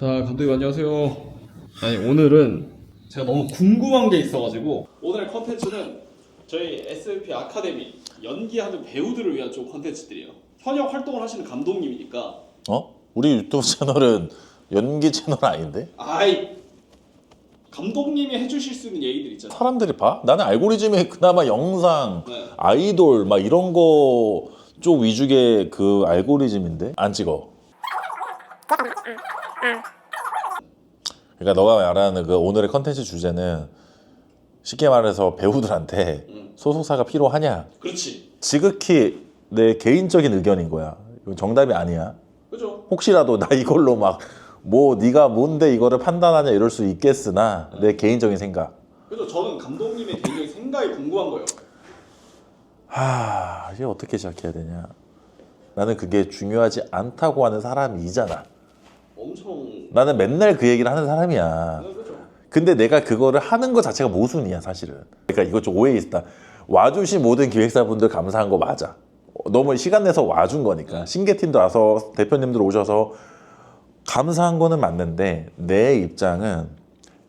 자, 감독님 안녕하세요. 아니, 오늘은 제가 너무 궁금한 게 있어가지고 오늘 컨텐츠는 저희 SLP 아카데미 연기하는 배우들을 위한 좀 컨텐츠들이에요. 현역 활동을 하시는 감독님이니까. 우리 유튜브 채널은 연기 채널 아닌데? 아이, 감독님이 해주실 수 있는 얘기들 있잖아요. 사람들이 봐? 나는 알고리즘에 그나마 영상, 네. 아이돌 막 이런 거 쪽 위주의 그 알고리즘인데? 안 찍어. 그러니까 너가 말하는 그 오늘의 컨텐츠 주제는 쉽게 말해서 배우들한테 소속사가 필요하냐? 그렇지. 지극히 내 개인적인 의견인 거야. 이건 정답이 아니야. 그죠? 혹시라도 나 이걸로 막 뭐 네가 뭔데 이거를 판단하냐 이럴 수 있겠으나 내 개인적인 생각. 그래서 저는 감독님의 개인적인 생각이 궁금한 거예요. 이제 어떻게 시작해야 되냐. 나는 그게 중요하지 않다고 하는 사람이잖아. 엄청. 나는 맨날 그 얘기를 하는 사람이야. 네, 그죠? 근데 내가 그거를 하는 것 자체가 모순이야 사실은. 그러니까 이거 좀 오해 있다. 와주신 모든 기획사분들 감사한 거 맞아. 너무 시간 내서 와준 거니까. 신개팀도 와서 대표님들 오셔서 감사한 거는 맞는데 내 입장은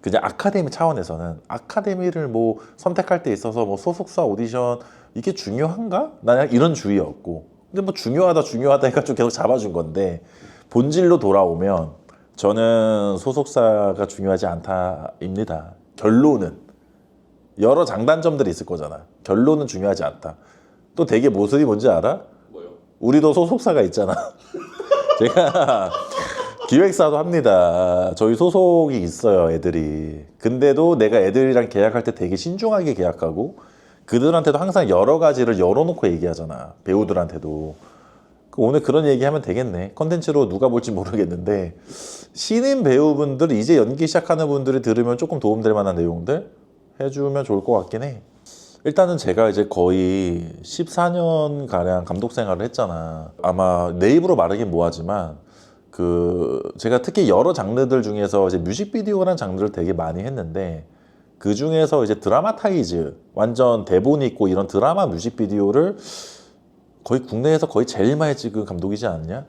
그냥 아카데미 차원에서는 아카데미를 뭐 선택할 때 있어서 뭐 소속사 오디션 이게 중요한가? 나는 이런 주의였고. 근데 뭐 중요하다 해가지고 계속 잡아준 건데 본질로 돌아오면 저는 소속사가 중요하지 않다입니다. 결론은 여러 장단점들이 있을 거잖아. 결론은 중요하지 않다. 또 되게 모습이 뭔지 알아? 뭐요? 우리도 소속사가 있잖아. 제가 기획사도 합니다. 저희 소속이 있어요, 애들이. 근데도 내가 애들이랑 계약할 때 되게 신중하게 계약하고 그들한테도 항상 여러 가지를 열어놓고 얘기하잖아. 배우들한테도. 오늘 그런 얘기하면 되겠네. 컨텐츠로 누가 볼지 모르겠는데 신인 배우분들, 이제 연기 시작하는 분들이 들으면 조금 도움될 만한 내용들 해주면 좋을 것 같긴 해. 일단은 제가 이제 거의 14년 가량 감독 생활을 했잖아. 아마 내 입으로 말하긴 뭐하지만 제가 특히 여러 장르들 중에서 이제 뮤직비디오라는 장르를 되게 많이 했는데 그 중에서 이제 드라마타이즈, 완전 대본 있고 이런 드라마 뮤직비디오를 거의 국내에서 거의 제일 많이 찍은 감독이지 않냐?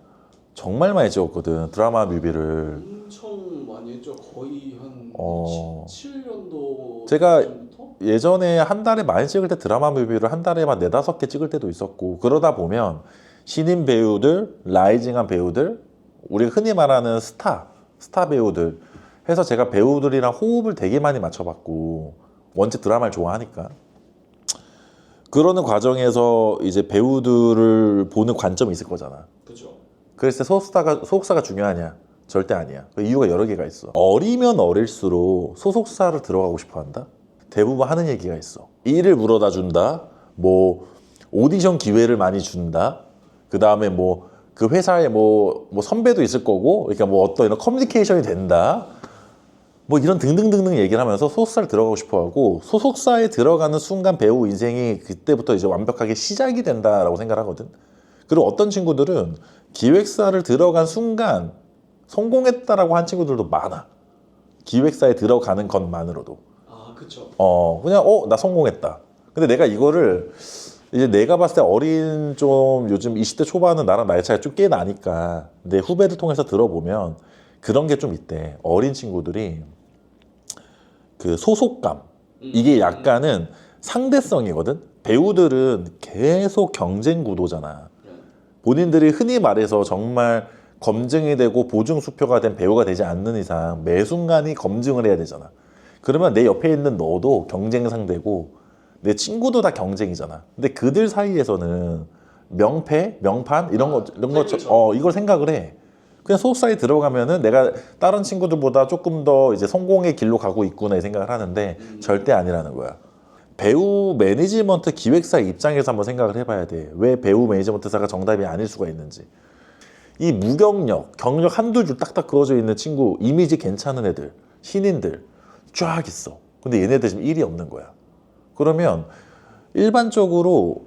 정말 많이 찍었거든, 드라마 뮤비를. 엄청 많이 했죠. 거의 한 17년도 제가 전부터? 예전에 한 달에 많이 찍을 때 드라마 뮤비를 한 달에 막 4-5개 찍을 때도 있었고, 그러다 보면 신인 배우들, 라이징한 배우들, 우리가 흔히 말하는 스타 배우들 해서 제가 배우들이랑 호흡을 되게 많이 맞춰봤고, 원체 드라마를 좋아하니까. 그러는 과정에서 이제 배우들을 보는 관점이 있을 거잖아. 그죠. 그래서 소속사가 중요하냐? 절대 아니야. 그 이유가 여러 개가 있어. 어리면 어릴수록 소속사를 들어가고 싶어 한다? 대부분 하는 얘기가 있어. 일을 물어다 준다. 뭐 오디션 기회를 많이 준다. 그 다음에 뭐 그 회사에 뭐 선배도 있을 거고, 그러니까 뭐 어떤 이런 커뮤니케이션이 된다. 뭐 이런 등등등등 얘기를 하면서 소속사를 들어가고 싶어 하고, 소속사에 들어가는 순간 배우 인생이 그때부터 이제 완벽하게 시작이 된다라고 생각을 하거든. 그리고 어떤 친구들은 기획사를 들어간 순간 성공했다라고 한 친구들도 많아. 기획사에 들어가는 것만으로도. 아, 그쵸. 그냥 나 성공했다. 근데 내가 이거를 이제 내가 봤을 때 어린 좀 요즘 20대 초반은 나랑 나이 차이가 좀 꽤 나니까 내 후배들 통해서 들어보면 그런 게 좀 있대. 어린 친구들이 그 소속감, 이게 약간은 상대성이거든. 배우들은 계속 경쟁 구도잖아. 본인들이 흔히 말해서 정말 검증이 되고 보증 수표가 된 배우가 되지 않는 이상 매 순간이 검증을 해야 되잖아. 그러면 내 옆에 있는 너도 경쟁 상대고 내 친구도 다 경쟁이잖아. 근데 그들 사이에서는 명패, 명판 이런 거 이걸 생각을 해. 그냥 소속사에 들어가면은 내가 다른 친구들보다 조금 더 이제 성공의 길로 가고 있구나 이 생각을 하는데 절대 아니라는 거야. 배우 매니지먼트 기획사 입장에서 한번 생각을 해봐야 돼. 왜 배우 매니지먼트사가 정답이 아닐 수가 있는지. 이 무경력, 경력 한두 줄 딱딱 그어져 있는 친구, 이미지 괜찮은 애들, 신인들 쫙 있어. 근데 얘네들 지금 일이 없는 거야. 그러면 일반적으로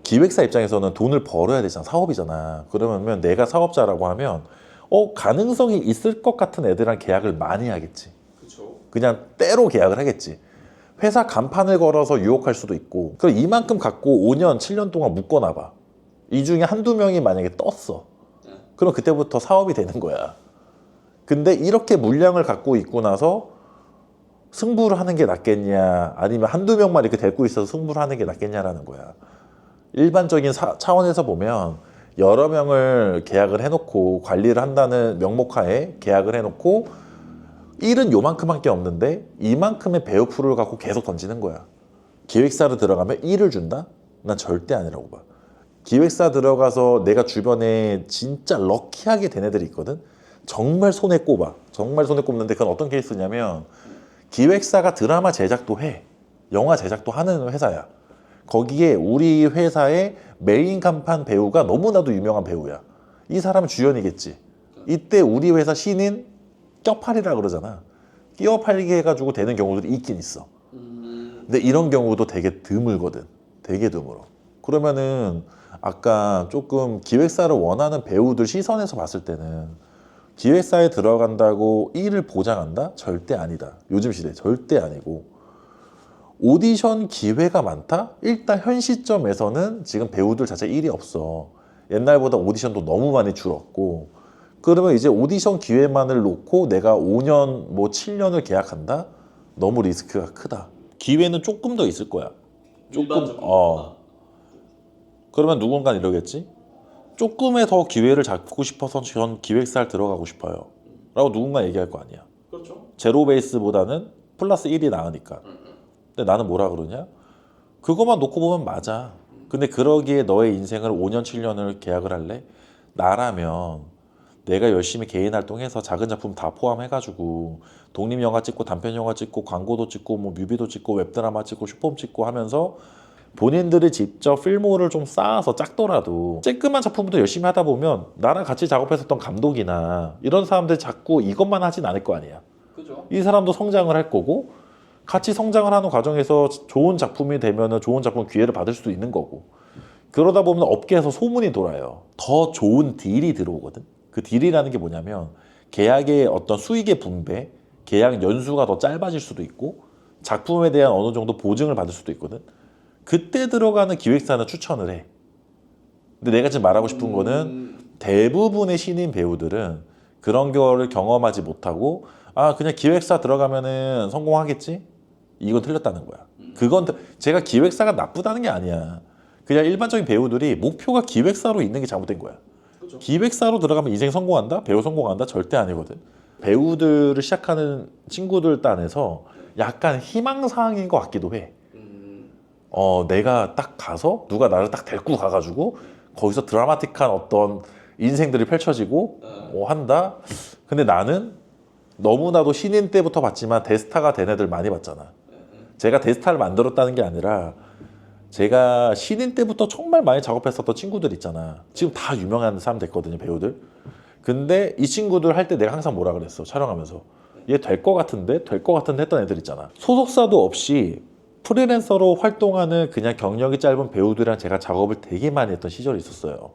기획사 입장에서는 돈을 벌어야 되잖아. 사업이잖아. 그러면 내가 사업자라고 하면 가능성이 있을 것 같은 애들이랑 계약을 많이 하겠지. 그쵸. 그냥 때로 계약을 하겠지. 회사 간판을 걸어서 유혹할 수도 있고. 그럼 이만큼 갖고 5년, 7년 동안 묶어놔봐. 이 중에 한두 명이 만약에 떴어. 그럼 그때부터 사업이 되는 거야. 근데 이렇게 물량을 갖고 있고 나서 승부를 하는 게 낫겠냐, 아니면 한두 명만 이렇게 데리고 있어서 승부를 하는 게 낫겠냐라는 거야. 일반적인 차원에서 보면 여러 명을 계약을 해놓고 관리를 한다는 명목하에 계약을 해놓고 일은 요만큼밖에 없는데 이만큼의 배우풀을 갖고 계속 던지는 거야. 기획사로 들어가면 일을 준다? 난 절대 아니라고 봐. 기획사 들어가서 내가 주변에 진짜 럭키하게 된 애들이 있거든? 정말 손에 꼽아. 정말 손에 꼽는데 그건 어떤 케이스냐면 기획사가 드라마 제작도 해. 영화 제작도 하는 회사야. 거기에 우리 회사의 메인 간판 배우가 너무나도 유명한 배우야. 이 사람은 주연이겠지. 이때 우리 회사 신인 껴팔이라 그러잖아. 끼어 팔리게 해가지고 되는 경우들이 있긴 있어. 근데 이런 경우도 되게 드물거든. 되게 드물어. 그러면은 아까 조금 기획사를 원하는 배우들 시선에서 봤을 때는 기획사에 들어간다고 일을 보장한다? 절대 아니다. 요즘 시대 절대 아니고. 오디션 기회가 많다? 일단 현 시점에서는 지금 배우들 자체 일이 없어. 옛날보다 오디션도 너무 많이 줄었고, 그러면 이제 오디션 기회만을 놓고 내가 5년, 뭐 7년을 계약한다? 너무 리스크가 크다. 기회는 조금 더 있을 거야. 조금, 그러면 누군가 이러겠지? 조금의 더 기회를 잡고 싶어서 전 기획사를 들어가고 싶어요. 라고 누군가 얘기할 거 아니야. 그렇죠. 제로 베이스보다는 플러스 1이 나으니까. 근데 나는 뭐라 그러냐? 그것만 놓고 보면 맞아. 근데 그러기에 너의 인생을 5년, 7년을 계약을 할래? 나라면 내가 열심히 개인 활동해서 작은 작품 다 포함해가지고 독립영화 찍고 단편영화 찍고 광고도 찍고 뭐 뮤비도 찍고 웹드라마 찍고 슈퍼홈 찍고 하면서 본인들이 직접 필모를 좀 쌓아서 짰더라도 쬐끄만 작품부터 열심히 하다 보면 나랑 같이 작업했었던 감독이나 이런 사람들이 자꾸 이것만 하진 않을 거 아니야. 그죠. 이 사람도 성장을 할 거고 같이 성장을 하는 과정에서 좋은 작품이 되면 좋은 작품 기회를 받을 수도 있는 거고, 그러다 보면 업계에서 소문이 돌아요. 더 좋은 딜이 들어오거든. 그 딜이라는 게 뭐냐면 계약의 어떤 수익의 분배, 계약 연수가 더 짧아질 수도 있고 작품에 대한 어느 정도 보증을 받을 수도 있거든. 그때 들어가는 기획사는 추천을 해. 근데 내가 지금 말하고 싶은 거는 대부분의 신인 배우들은 그런 거를 경험하지 못하고 그냥 기획사 들어가면은 성공하겠지? 이건 틀렸다는 거야. 그건 제가 기획사가 나쁘다는 게 아니야. 그냥 일반적인 배우들이 목표가 기획사로 있는 게 잘못된 거야. 그렇죠. 기획사로 들어가면 인생 성공한다? 배우 성공한다? 절대 아니거든. 배우들을 시작하는 친구들 딴에서 약간 희망사항인 것 같기도 해. 내가 딱 가서 누가 나를 딱 데리고 가가지고 거기서 드라마틱한 어떤 인생들이 펼쳐지고 한다? 근데 나는 너무나도 신인 때부터 봤지만 대스타가 된 애들 많이 봤잖아. 제가 대스타를 만들었다는 게 아니라 제가 신인 때부터 정말 많이 작업했었던 친구들 있잖아. 지금 다 유명한 사람 됐거든요, 배우들. 근데 이 친구들 할 때 내가 항상 뭐라 그랬어, 촬영하면서. 얘 될 것 같은데? 될 것 같은데? 했던 애들 있잖아. 소속사도 없이 프리랜서로 활동하는 그냥 경력이 짧은 배우들이랑 제가 작업을 되게 많이 했던 시절이 있었어요.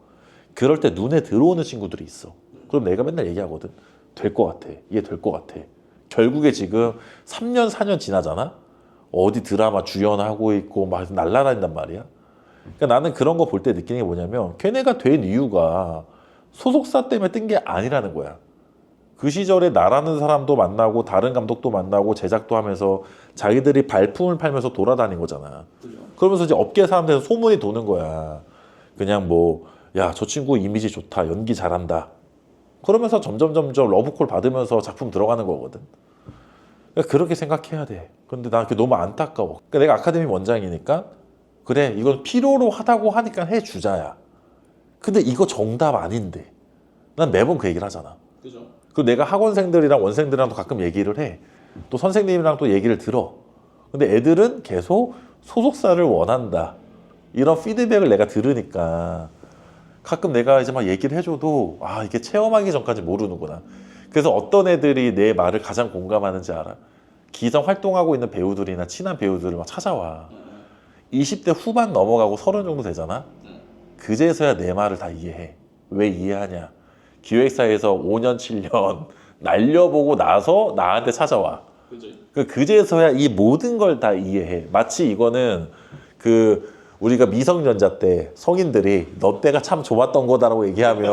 그럴 때 눈에 들어오는 친구들이 있어. 그럼 내가 맨날 얘기하거든. 될 것 같아. 얘 될 것 같아. 결국에 지금 3년, 4년 지나잖아? 어디 드라마 주연하고 있고 막 날라다닌단 말이야. 그러니까 나는 그런 거 볼 때 느끼는 게 뭐냐면 걔네가 된 이유가 소속사 때문에 뜬 게 아니라는 거야. 그 시절에 나라는 사람도 만나고 다른 감독도 만나고 제작도 하면서 자기들이 발품을 팔면서 돌아다닌 거잖아. 그죠. 그러면서 이제 업계 사람들에서 소문이 도는 거야. 그냥 뭐, 야, 저 친구 이미지 좋다, 연기 잘한다. 그러면서 점점 러브콜 받으면서 작품 들어가는 거거든. 그러니까 그렇게 생각해야 돼. 근데 난 그게 너무 안타까워. 그러니까 내가 아카데미 원장이니까 그래, 이건 필요로 하다고 하니까 해주자야. 근데 이거 정답 아닌데. 난 매번 그 얘기를 하잖아. 그죠. 그리고 내가 학원생들이랑 원생들이랑도 가끔 얘기를 해. 또 선생님이랑 또 얘기를 들어. 근데 애들은 계속 소속사를 원한다. 이런 피드백을 내가 들으니까 가끔 내가 이제 막 얘기를 해줘도 이게 체험하기 전까지 모르는구나. 그래서 어떤 애들이 내 말을 가장 공감하는지 알아? 기성 활동하고 있는 배우들이나 친한 배우들을 막 찾아와. 20대 후반 넘어가고 30 정도 되잖아? 그제서야 내 말을 다 이해해. 왜 이해하냐? 기획사에서 5년, 7년 날려보고 나서 나한테 찾아와. 그지. 그제서야 이 모든 걸 다 이해해. 마치 이거는 우리가 미성년자 때 성인들이 너 때가 참 좋았던 거다라고 얘기하면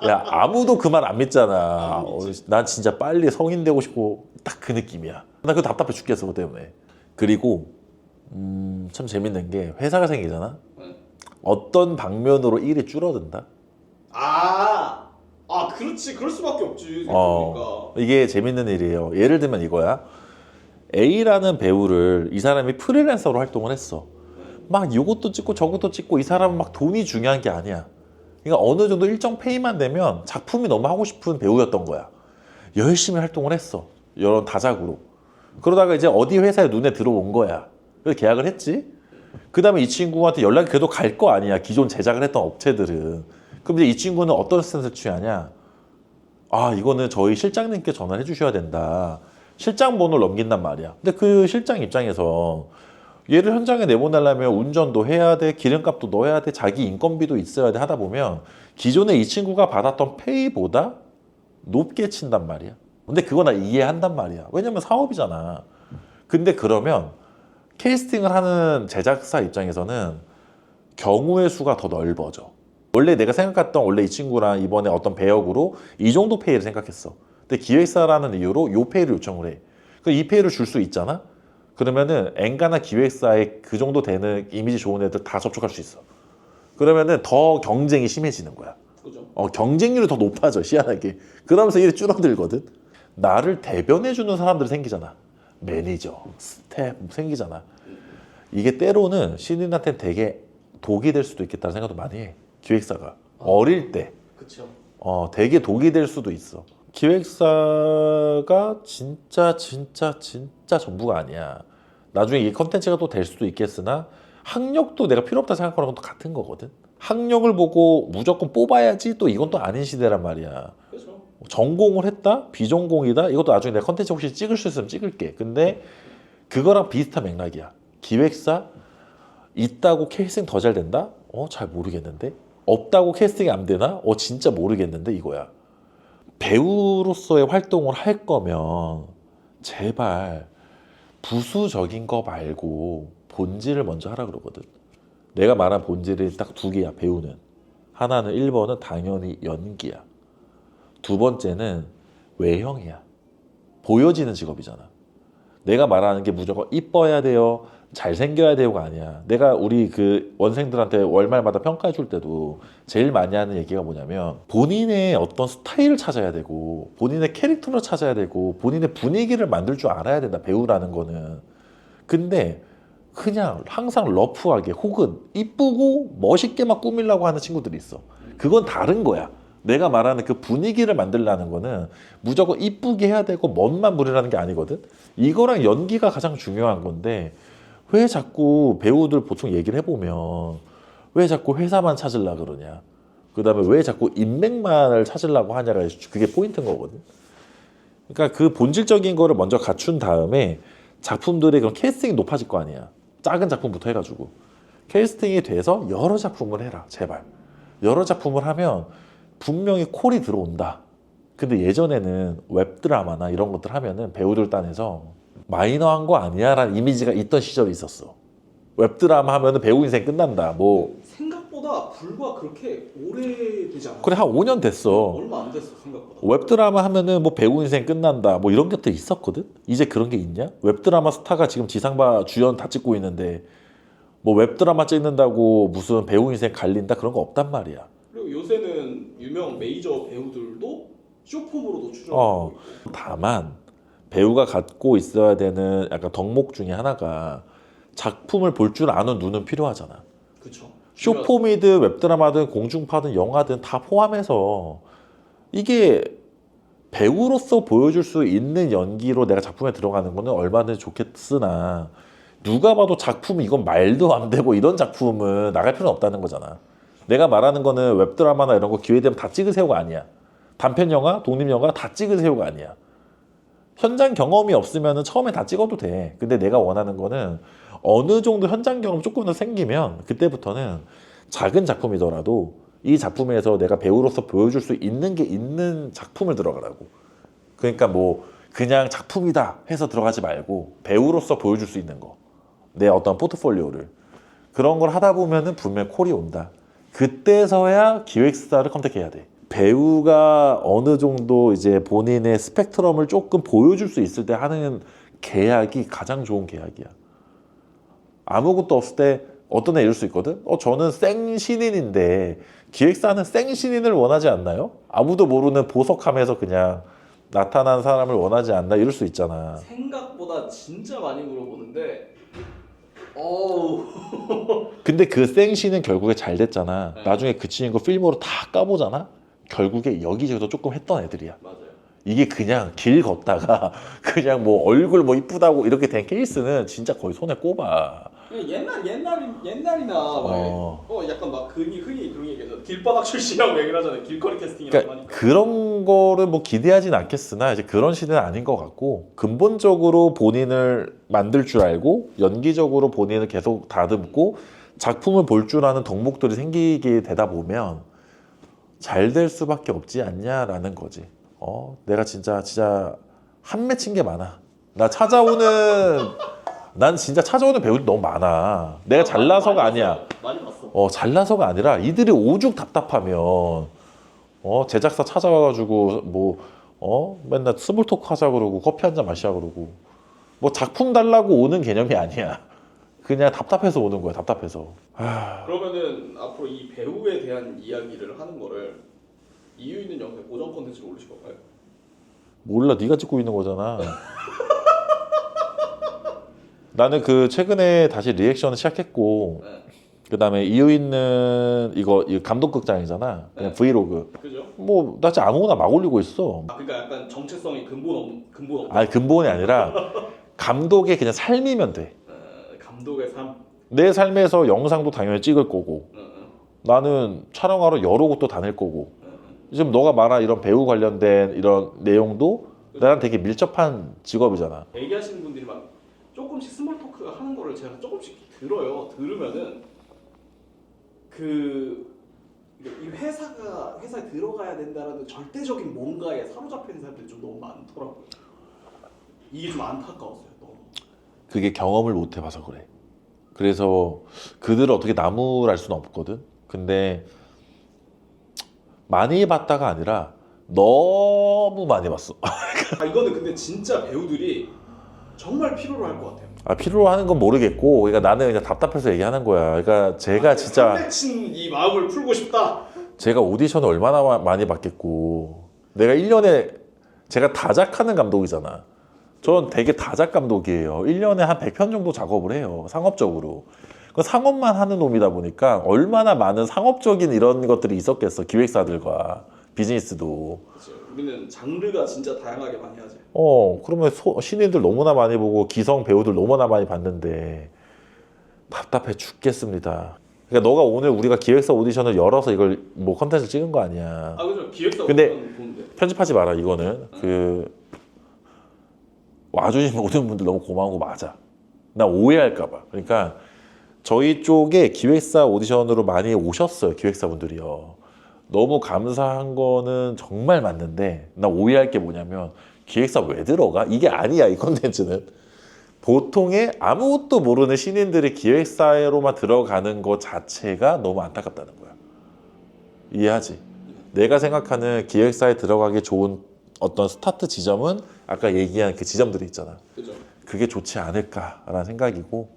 야 아무도 그 말 안 믿잖아. 난 진짜 빨리 성인 되고 싶고 딱 그 느낌이야. 나 그거 답답해 죽겠어 그거 때문에. 그리고 참 재밌는 게 회사가 생기잖아. 어떤 방면으로 일이 줄어든다. 그렇지. 그럴 수밖에 없지. 그러니까. 이게 재밌는 일이에요. 예를 들면 이거야. A라는 배우를 이 사람이 프리랜서로 활동을 했어. 막 이것도 찍고 저것도 찍고 이 사람은 막 돈이 중요한 게 아니야. 그러니까 어느 정도 일정 페이만 되면 작품이 너무 하고 싶은 배우였던 거야. 열심히 활동을 했어. 이런 다작으로. 그러다가 이제 어디 회사에 눈에 들어온 거야. 그래서 계약을 했지. 그 다음에 이 친구한테 연락이 그래도 갈 거 아니야. 기존 제작을 했던 업체들은. 그럼 이제 이 친구는 어떤 스탠스를 취하냐. 이거는 저희 실장님께 전화를 해주셔야 된다. 실장 번호를 넘긴단 말이야. 근데 그 실장 입장에서 얘를 현장에 내보내려면 운전도 해야 돼, 기름값도 넣어야 돼, 자기 인건비도 있어야 돼 하다 보면 기존에 이 친구가 받았던 페이보다 높게 친단 말이야. 근데 그거 나 이해한단 말이야. 왜냐면 사업이잖아. 근데 그러면 캐스팅을 하는 제작사 입장에서는 경우의 수가 더 넓어져. 원래 내가 생각했던 원래 이 친구랑 이번에 어떤 배역으로 이 정도 페이를 생각했어. 근데 기획사라는 이유로 요 페이를 요청을 해. 이 페이를 줄 수 있잖아. 그러면은 엔간한 기획사에 그 정도 되는 이미지 좋은 애들 다 접촉할 수 있어. 그러면은 더 경쟁이 심해지는 거야. 그죠. 경쟁률이 더 높아져 희한하게. 그러면서 일이 줄어들거든. 나를 대변해주는 사람들이 생기잖아. 매니저, 스텝 생기잖아. 이게 때로는 신인한테는 되게 독이 될 수도 있겠다는 생각도 많이 해. 기획사가 어릴 때 그렇죠. 되게 독이 될 수도 있어. 기획사가 진짜 전부가 아니야. 나중에 이 컨텐츠가 또 될 수도 있겠으나 학력도 내가 필요 없다 생각하는 것도 같은 거거든. 학력을 보고 무조건 뽑아야지 또 이건 또 아닌 시대란 말이야. 그렇죠. 전공을 했다? 비전공이다? 이것도 나중에 내가 컨텐츠 혹시 찍을 수 있으면 찍을게. 근데 그거랑 비슷한 맥락이야. 기획사 있다고 캐스팅 더 잘 된다? 잘 모르겠는데. 없다고 캐스팅이 안 되나? 진짜 모르겠는데 이거야. 배우로서의 활동을 할 거면 제발 부수적인 거 말고 본질을 먼저 하라 그러거든. 내가 말한 본질이 딱 두 개야. 배우는 하나는 1번은 당연히 연기야. 두 번째는 외형이야. 보여지는 직업이잖아. 내가 말하는 게 무조건 이뻐야 돼요, 잘생겨야 돼요가 아니야. 내가 우리 그 원생들한테 월말마다 평가해 줄 때도 제일 많이 하는 얘기가 뭐냐면 본인의 어떤 스타일을 찾아야 되고 본인의 캐릭터를 찾아야 되고 본인의 분위기를 만들 줄 알아야 된다, 배우라는 거는. 근데 그냥 항상 러프하게 혹은 이쁘고 멋있게만 꾸미려고 하는 친구들이 있어. 그건 다른 거야. 내가 말하는 그 분위기를 만들라는 거는 무조건 이쁘게 해야 되고 멋만 부리라는 게 아니거든. 이거랑 연기가 가장 중요한 건데 왜 자꾸 배우들 보통 얘기를 해보면 왜 자꾸 회사만 찾으려고 그러냐, 그 다음에 왜 자꾸 인맥만을 찾으려고 하냐가 그게 포인트인 거거든. 그러니까 그 본질적인 거를 먼저 갖춘 다음에 작품들의 그런 캐스팅이 높아질 거 아니야. 작은 작품부터 해가지고 캐스팅이 돼서 여러 작품을 해라 제발. 여러 작품을 하면 분명히 콜이 들어온다. 근데 예전에는 웹드라마나 이런 것들 하면은 배우들 딴에서 마이너한 거 아니야 라는 이미지가 있던 시절이 있었어. 웹드라마 하면은 배우 인생 끝난다 뭐. 생각보다 불과 그렇게 오래되지 않았어. 그래 한 5년 됐어. 얼마 안 됐어 생각보다. 웹드라마 하면은 뭐 배우 인생 끝난다 뭐 이런 것들이 있었거든. 이제 그런 게 있냐? 웹드라마 스타가 지금 지상파 주연 다 찍고 있는데 뭐 웹드라마 찍는다고 무슨 배우 인생 갈린다 그런 거 없단 말이야. 그리고 요새는 유명 메이저 배우들도 쇼폼으로도 출연하고 있고. 다만 배우가 갖고 있어야 되는 약간 덕목 중에 하나가 작품을 볼 줄 아는 눈은 필요하잖아. 그렇죠. 쇼폼이든 웹드라마든 공중파든 영화든 다 포함해서 이게 배우로서 보여줄 수 있는 연기로 내가 작품에 들어가는 거는 얼마든지 좋겠으나 누가 봐도 작품이 이건 말도 안 되고 이런 작품은 나갈 필요는 없다는 거잖아. 내가 말하는 거는 웹드라마나 이런 거 기회 되면 다 찍으세요가 아니야. 단편 영화, 독립 영화 다 찍으세요가 아니야. 현장 경험이 없으면 처음에 다 찍어도 돼. 근데 내가 원하는 거는 어느 정도 현장 경험 조금 더 생기면 그때부터는 작은 작품이더라도 이 작품에서 내가 배우로서 보여줄 수 있는 게 있는 작품을 들어가라고. 그러니까 뭐 그냥 작품이다 해서 들어가지 말고 배우로서 보여줄 수 있는 거, 내 어떤 포트폴리오를. 그런 걸 하다 보면은 분명 콜이 온다. 그때서야 기획사를 컨택해야 돼. 배우가 어느 정도 이제 본인의 스펙트럼을 조금 보여줄 수 있을 때 하는 계약이 가장 좋은 계약이야. 아무것도 없을 때 어떤 애 이럴 수 있거든? 저는 생신인인데 기획사는 생신인을 원하지 않나요? 아무도 모르는 보석함에서 그냥 나타난 사람을 원하지 않나 이럴 수 있잖아. 생각보다 진짜 많이 물어보는데 어우 근데 그 생신은 결국에 잘 됐잖아. 네. 나중에 그 친구 필모로 다 까보잖아. 결국에 여기저기서 조금 했던 애들이야. 맞아요. 이게 그냥 길 걷다가 그냥 뭐 얼굴 뭐 이쁘다고 이렇게 된 케이스는 진짜 거의 손에 꼽아. 옛날이나 약간 막 흔히 그런 얘기죠. 길바닥 출시라고 얘기를 하잖아요. 길거리 캐스팅이라고 그러니까 하니까. 그런 거를 뭐 기대하진 않겠으나 이제 그런 시대는 아닌 것 같고 근본적으로 본인을 만들 줄 알고 연기적으로 본인을 계속 다듬고 작품을 볼 줄 아는 덕목들이 생기게 되다 보면 잘 될 수밖에 없지 않냐라는 거지. 내가 진짜 한 맺힌 게 많아. 난 진짜 찾아오는 배우들이 너무 많아. 내가 잘나서가 아니야. 많이 봤어. 잘나서가 아니라 이들이 오죽 답답하면 제작사 찾아와가지고 맨날 스몰 토크 하자 그러고 커피 한 잔 마시자 그러고 뭐 작품 달라고 오는 개념이 아니야. 그냥 답답해서 오는 거야. 답답해서. 그러면은 앞으로 이 배우에 대한 이야기를 하는 거를 이유 있는 영상 고정 콘텐츠로 올리실 건가요? 몰라, 네가 찍고 있는 거잖아. 나는 그 최근에 다시 리액션을 시작했고 네. 그다음에 이유 있는 이거 감독극장이잖아. 그냥 네. 브이로그. 그죠? 나 진짜 아무거나 막 올리고 있어. 그러니까 약간 정체성이 근본 없. 아니 근본이 아니라 감독의 그냥 삶이면 돼. 감독의 삶. 내 삶에서 영상도 당연히 찍을 거고 나는 촬영하러 여러 곳도 다닐 거고 지금 너가 말한 이런 배우 관련된 이런 내용도 나랑 되게 밀접한 직업이잖아. 얘기하시는 분들이 막 조금씩 스몰 토크 하는 거를 제가 조금씩 들어요. 들으면은 이 회사에 들어가야 된다라는 절대적인 뭔가에 사로잡혀 있는 사람들이 좀 너무 많더라고요. 이게 좀 안타까웠어요. 너무. 그게 경험을 못 해봐서 그래. 그래서 그들을 어떻게 나무랄 수는 없거든. 근데 많이 봤다가 아니라 너무 많이 봤어. 이거는 근데 진짜 배우들이 정말 필요로 할 것 같아요. 필요로 하는 건 모르겠고, 그러니까 나는 그냥 답답해서 얘기하는 거야. 그러니까 제가 진짜 맺힌 이 마음을 풀고 싶다. 제가 오디션을 얼마나 많이 받겠고, 내가 1년에 제가 다작하는 감독이잖아. 전 되게 다작 감독이에요. 1년에 한 100편 정도 작업을 해요. 상업적으로. 그 상업만 하는 놈이다 보니까 얼마나 많은 상업적인 이런 것들이 있었겠어. 기획사들과 비즈니스도. 그렇죠. 우리는 장르가 진짜 다양하게 많이 하지. 그러면 신인들 너무나 많이 보고 기성 배우들 너무나 많이 봤는데 답답해 죽겠습니다. 그러니까 너가 오늘 우리가 기획사 오디션을 열어서 이걸 뭐 컨텐츠 찍은 거 아니야. 그죠. 기획사 근데 오디션 보는데. 편집하지 마라. 이거는 와주신 모든 분들 너무 고마운 거 맞아. 나 오해할까 봐. 그러니까 저희 쪽에 기획사 오디션으로 많이 오셨어요. 기획사분들이요. 너무 감사한 거는 정말 맞는데 나 오해할 게 뭐냐면 기획사 왜 들어가? 이게 아니야. 이 콘텐츠는. 보통의 아무것도 모르는 신인들이 기획사로만 들어가는 것 자체가 너무 안타깝다는 거야. 이해하지? 내가 생각하는 기획사에 들어가기 좋은 어떤 스타트 지점은 아까 얘기한 그 지점들이 있잖아. 그죠. 그게 좋지 않을까라는 생각이고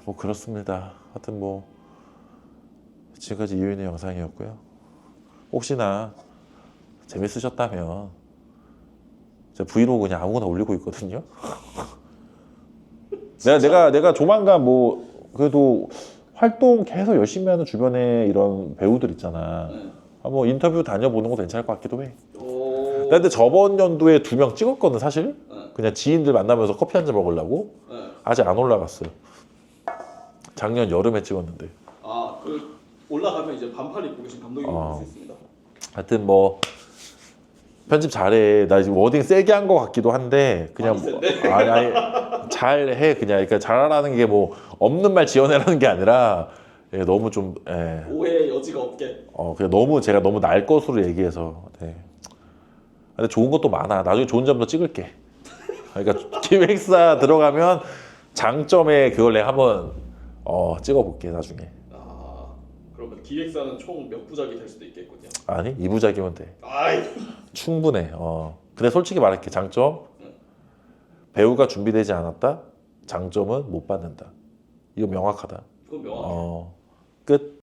뭐 그렇습니다. 하여튼 뭐 지금까지 이유인의 영상이었고요. 혹시나 재밌으셨다면 제가 브이로그 그냥 아무거나 올리고 있거든요. 내가 조만간 뭐 그래도 활동 계속 열심히 하는 주변에 이런 배우들 있잖아. 한번 인터뷰 다녀보는 것도 괜찮을 것 같기도 해. 나 근데 저번 연도에 2명 찍었거든 사실. 그냥 지인들 만나면서 커피 한 잔 먹으려고. 아직 안 올라갔어요. 작년 여름에 찍었는데. 올라가면 이제 반팔 입고 계신 감독님이 볼 수 있습니다. 하여튼 뭐 편집 잘해. 나 지금 워딩 세게 한 것 같기도 한데 그냥 아니 잘해 그냥. 그러니까 잘하라는 게 뭐 없는 말 지어내라는 게 아니라 너무 좀 오해의 여지가 없게. 그냥 제가 너무 날 것으로 얘기해서. 근데 좋은 것도 많아. 나중에 좋은 점도 찍을게. 그러니까 기획사 들어가면 장점에 그걸 내가 한번 찍어볼게 나중에. 아 그러면 기획사는 총 몇 부작이 될 수도 있겠군요. 아니 2부작이면 돼. 아이 충분해. 근데 솔직히 말할게. 장점 배우가 준비되지 않았다. 장점은 못 받는다. 이거 명확하다. 그건 명확해. 끝.